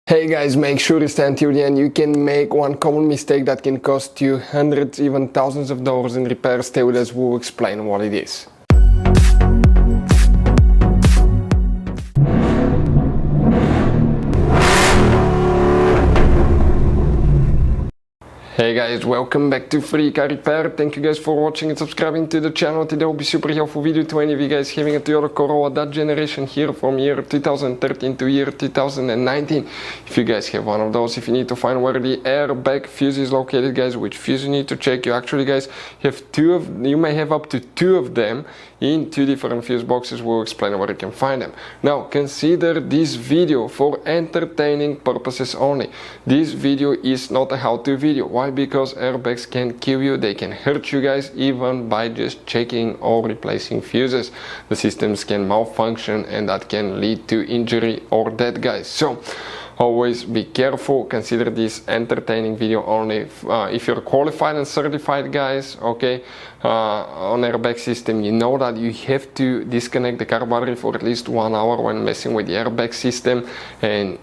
Hey guys, make sure to stay until the end. You can make one common mistake that can cost you hundreds, even thousands of dollars in repairs. Stay with us, we'll explain what it is. Hey guys, welcome back to Free Car Repair. Thank you guys for watching and subscribing to the channel. Today will be super helpful video to any of you guys having a Toyota Corolla, that generation here from year 2013 to year 2019. If you guys have one of those, if you need to find where the airbag fuse is located, guys, which fuse you need to check, you actually guys have you may have up to two of them in two different fuse boxes. We'll explain where you can find them. Now consider this video for entertaining purposes only. This video is not a how-to video. Why? Because airbags can kill you, they can hurt you guys even by just checking or replacing fuses. The systems can malfunction and that can lead to injury or death, guys. So always be careful, consider this entertaining video only. If you're qualified and certified, guys, okay, on airbag system, you know that you have to disconnect the car battery for at least 1 hour when messing with the airbag system. And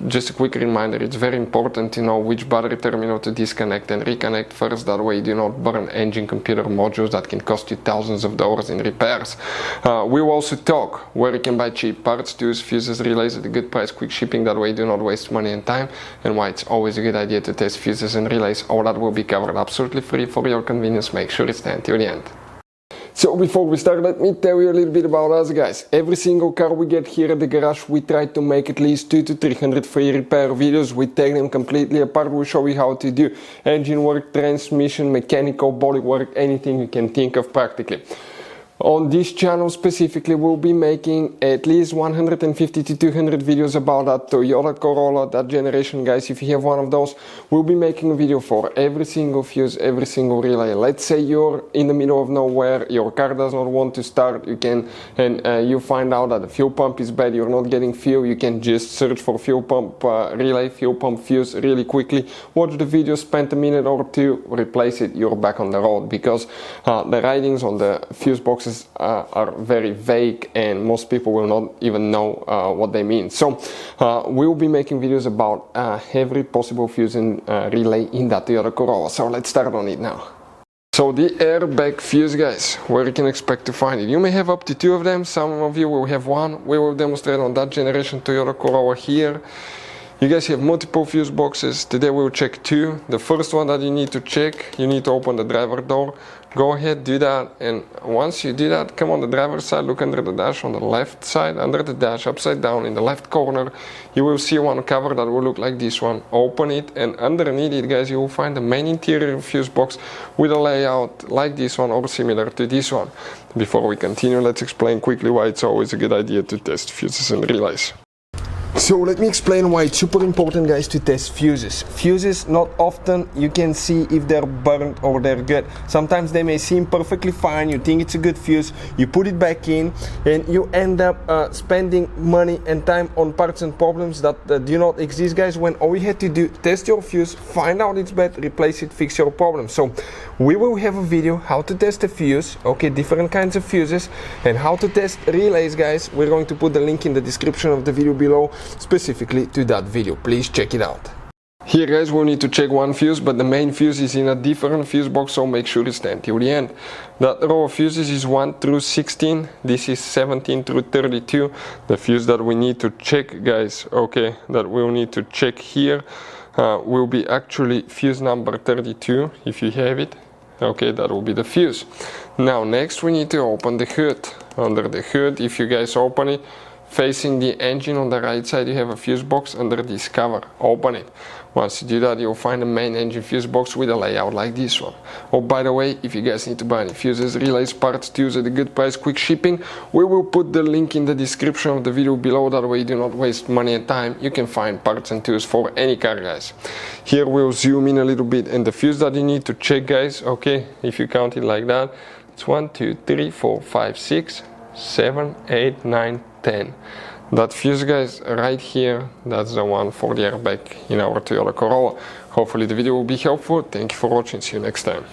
just a quick reminder, it's very important to know which battery terminal to disconnect and reconnect first. That way you do not burn engine computer modules that can cost you thousands of dollars in repairs. We will also talk where you can buy cheap parts, tools, fuses, relays at a good price, quick shipping. That way you do not waste money and time, and why it's always a good idea to test fuses and relays. All that will be covered absolutely free for your convenience. Make sure it's until the end. So before we start, let me tell you a little bit about us, guys. Every single car we get here at the garage, we try to make at least 200 to 300 free repair videos. We take them completely apart. We show you how to do engine work, transmission, mechanical, body work, anything you can think of practically. On this channel specifically, we'll be making at least 150 to 200 videos about that Toyota Corolla, that generation, guys. If you have one of those, we'll be making a video for every single fuse, every single relay. Let's say you're in the middle of nowhere, your car does not want to start, you find out that the fuel pump is bad, you're not getting fuel, you can just search for fuel pump relay, fuel pump fuse really quickly, watch the video, spend a minute or two, replace it, you're back on the road, because the writings on the fuse boxes are very vague and most people will not even know what they mean. So we'll be making videos about every possible fuse and relay in that Toyota Corolla. So let's start on it now. So the airbag fuse, guys, where you can expect to find it. You may have up to two of them, some of you will have one. We will demonstrate on that generation Toyota Corolla here. You guys have multiple fuse boxes. Today we'll check two. The first one that you need to check, you need to open the driver door. Go ahead, do that, and once you do that, come on the driver's side, look under the dash on the left side, under the dash, upside down in the left corner. You will see one cover that will look like this one. Open it, and underneath it, guys, you will find the main interior fuse box with a layout like this one or similar to this one. Before we continue, let's explain quickly why it's always a good idea to test fuses and relays. So let me explain why it's super important, guys, to test fuses. Fuses, not often you can see if they're burnt or they're good. Sometimes they may seem perfectly fine, you think it's a good fuse, you put it back in and you end up spending money and time on parts and problems that do not exist, guys, when all you had to do, test your fuse, find out it's bad, replace it, fix your problem. So we will have a video how to test a fuse, okay, different kinds of fuses, and how to test relays, guys. We're going to put the link in the description of the video below specifically to that video. Please check it out. Here, guys, we'll need to check one fuse, but the main fuse is in a different fuse box, so make sure you stay until the end. That row of fuses is 1 through 16. This is 17 through 32. The fuse that we need to check, guys, okay, that we'll need to check here will be actually fuse number 32, if you have it. Okay, that will be the fuse. Now next we need to open the hood. Under the hood, if you guys open it, facing the engine on the right side, you have a fuse box under this cover. Open it. Once you do that, you'll find the main engine fuse box with a layout like this one. Oh, by the way, if you guys need to buy any fuses, relays, parts, tools at a good price, quick shipping, we will put the link in the description of the video below. That way you do not waste money and time. You can find parts and tools for any car, guys. Here we'll zoom in a little bit, and the fuse that you need to check, guys, okay, if you count it like that, it's 1, 2, 3, 4, 5, 6, 7, 8, 9, 10. That fuse, guys, right here, that's the one for the airbag in our Toyota Corolla. Hopefully the video will be helpful. Thank you for watching. See you next time.